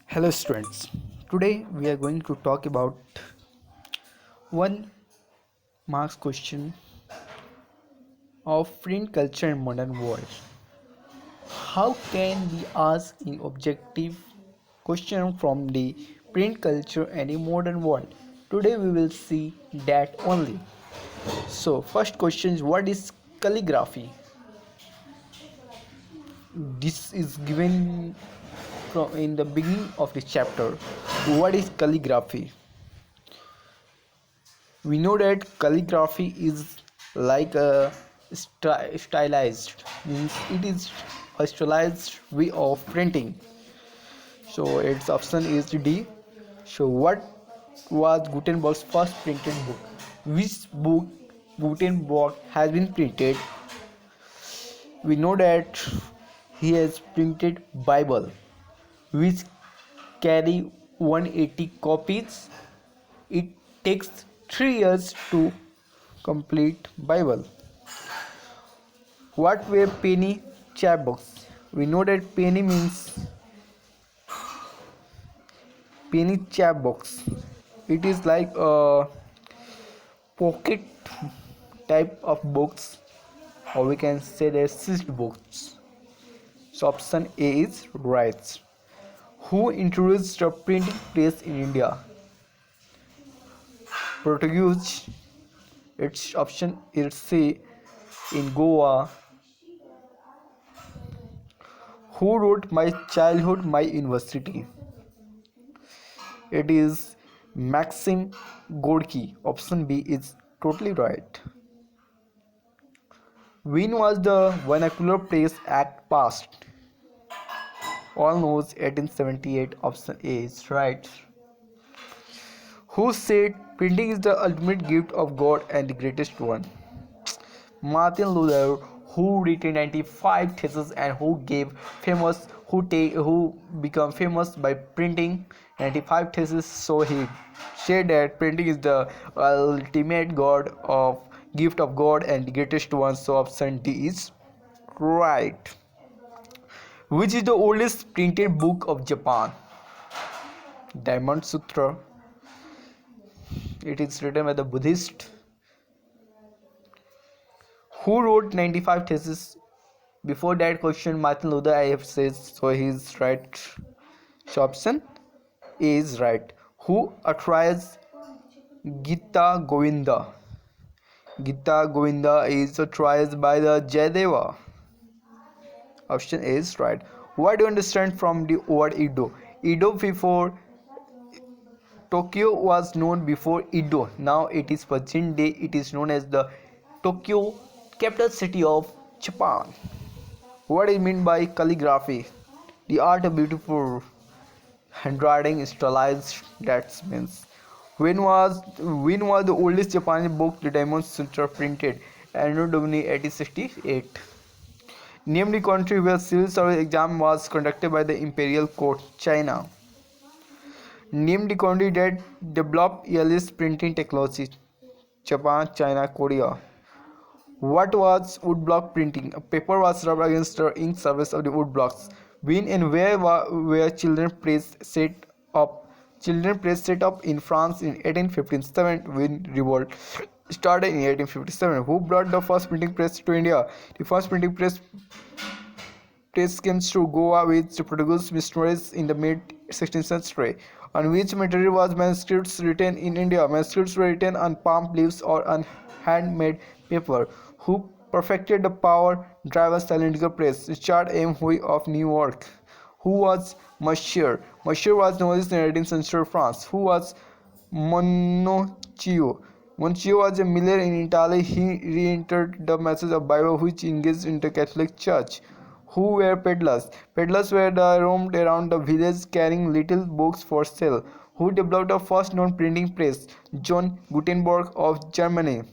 Hello students. Today we are going to talk about one marks question of print culture in modern world. How can we ask an objective question from the print culture in a modern world? Today we will see that only. So first question is, what is calligraphy? This is given from in the beginning of the chapter. What is calligraphy? We know that calligraphy is like a stylized, means it is a stylized way of printing. So its option is D. So what was Gutenberg's first printed book? Which book Gutenberg has been printed? We know that he has printed Bible, which carry 180 copies. It takes 3 years to complete Bible. What were penny chapbooks? We know that penny means penny chapbooks. It is like a pocket type of books, or we can say they're seized books. So option A is right. Who introduced the printing press in India? Portuguese. Its option is C. In Goa. Who wrote My Childhood, My University? It is Maxim Gorky. Option B is totally right. When was the Vernacular Press Act passed? All knows 1878. Option A is right. Who said printing is the ultimate gift of God and the greatest one? Martin Luther, who written 95 theses and who become famous by printing 95 theses. So he said that printing is the ultimate god of gift of God and the greatest one. So option D is right. Which is the oldest printed book of Japan? Diamond Sutra. It is written by the Buddhist. Who wrote 95 theses? Before that question, Martin Luther, I have said, so he is right. So option A is right. Who authorized Gita Govinda? Gita Govinda is authorized by the Jayadeva. Option A is right. What do you understand from the word Edo? Edo before Tokyo was known before Edo. Now it is present day. It is known as the Tokyo, capital city of Japan. What is meant by calligraphy? The art of beautiful handwriting stylized. That means when was the oldest Japanese book, the Diamond Sutra, printed? Anno Domini 1868. Name the country where civil service exam was conducted by the Imperial Court. China. Name the country that developed earliest printing technology. Japan, China, Korea. What was woodblock printing? A paper was rubbed against the ink surface of the woodblocks. When and where children press set up? Children press set up in France in 1857 when revolt started in 1857. Who brought the first printing press to India? The first printing press came to Goa with Portuguese missionaries in the mid 16th century. On which material was manuscripts written in India? Manuscripts were written on palm leaves or on handmade paper. Who perfected the power-driven cylindrical press? Richard M. Huy of New York. Who was Monsieur? Monsieur was novelist in 18th century France. Who was Monocchio? Monocchio was a miller in Italy. He re-entered the message of Bible which engaged in the Catholic Church. Who were peddlers? Peddlers were the roamed around the village carrying little books for sale. Who developed the first known printing press? John Gutenberg of Germany.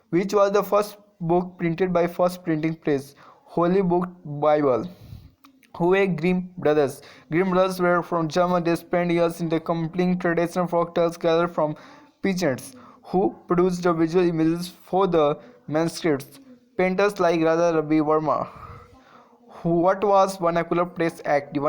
Which was the first book printed by first printing press? Holy Book Bible. Who were Grimm brothers? Grimm brothers were from Germany. They spent years in the compiling traditional folk tales gathered from peasants. Who produced the visual images for the manuscripts? Painters like Raja Ravi Verma. What was Vernacular Press Act? The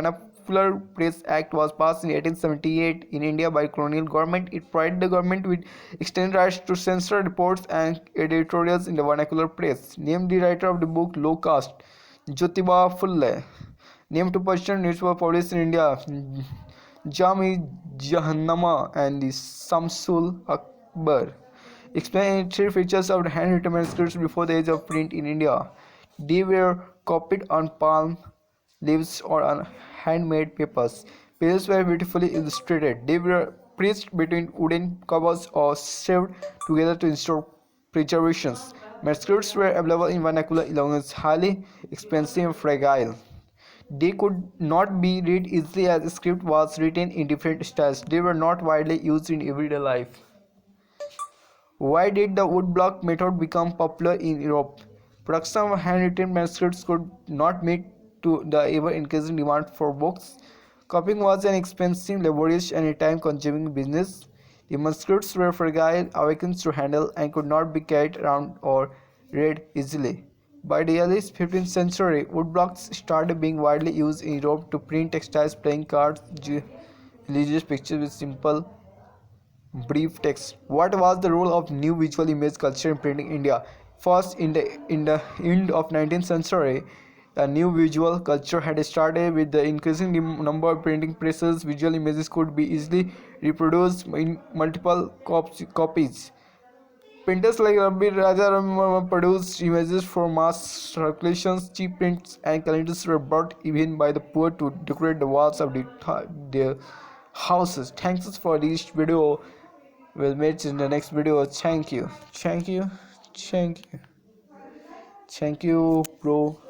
Vernacular Press Act was passed in 1878 in India by colonial government. It provided the government with extended rights to censor reports and editorials in the vernacular press. Named the writer of the book Low Caste, Jyotiba Phule. Named to Persian newspaper published in India, Jami Jahannama and the Samsul Akbar. Explanatory features of the handwritten manuscripts before the age of print in India. They were copied on palm leaves or on handmade papers. Pages were beautifully illustrated. They were pressed between wooden covers or sewed together to ensure preservation. Manuscripts were available in vernacular language, highly expensive and fragile. They could not be read easily as the script was written in different styles. They were not widely used in everyday life. Why did the woodblock method become popular in Europe? Production of handwritten manuscripts could not meet to the ever-increasing demand for books. Copying was an expensive, laborious, and time-consuming business. The manuscripts were fragile, awakened to handle, and could not be carried around or read easily. By the early 15th century, woodblocks started being widely used in Europe to print textiles, playing cards, religious pictures with simple brief text. What was the role of new visual image culture in printing India? First, in the end of 19th century, a new visual culture had started with the increasing number of printing presses. Visual images could be easily reproduced in multiple copies. Printers like Rabi Raja produced images for mass circulations. Cheap prints and calendars were bought even by the poor to decorate the walls of their houses. Thanks for this video. We'll meet in the next video. Thank you. Thank you. Thank you. Thank you, bro.